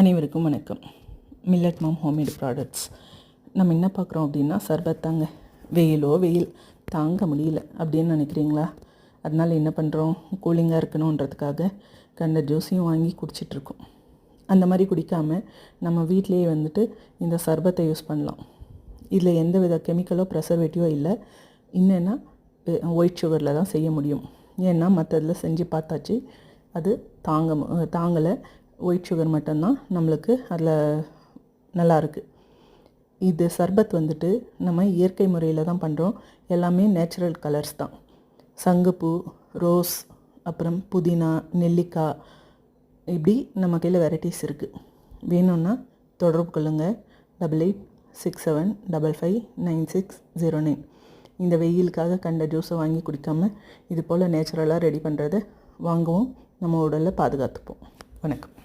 அனைவருக்கும் வணக்கம். மில்லட் மாம் homemade products. நம்ம என்ன பார்க்குறோம் அப்படின்னா சர்பத் தாங்க. வெயில் தாங்க முடியல அப்படின்னு நினைக்கிறீங்களா? அதனால் என்ன பண்ணுறோம், கூலிங்காக இருக்கணுன்றதுக்காக கண்ட ஜூஸையும் வாங்கி குடிச்சிட்ருக்கோம். அந்த மாதிரி குடிக்காமல் நம்ம வீட்டிலேயே இந்த சர்பத்தை யூஸ் பண்ணலாம். இதில் எந்த வித கெமிக்கலோ ப்ரெசர்வேட்டிவோ இல்லை. என்னென்னா ஒயிட் சுகரில் தான் செய்ய முடியும். ஏன்னா மற்றதில் செஞ்சு பார்த்தாச்சு, அது தாங்கலை. ஒயிட் சுகர் மட்டும்தான் நம்மளுக்கு அதில் நல்லாயிருக்கு. இது சர்பத் நம்ம இயற்கை முறையில் தான் பண்ணுறோம். எல்லாமே நேச்சுரல் கலர்ஸ் தான். சங்குப்பூ, ரோஸ், அப்புறம் புதினா, நெல்லிக்காய், இப்படி நம்ம கையில் வெரைட்டிஸ் இருக்குது. வேணும்னா தொடர்பு கொள்ளுங்கள். 8867559609. இந்த வெயிலுக்காக கண்ட ஜூஸை வாங்கி குடிக்காமல் இது போல் நேச்சுரலாக ரெடி பண்ணுறதை வாங்குவோம். நம்ம உடலை பாதுகாத்துப்போம். வணக்கம்.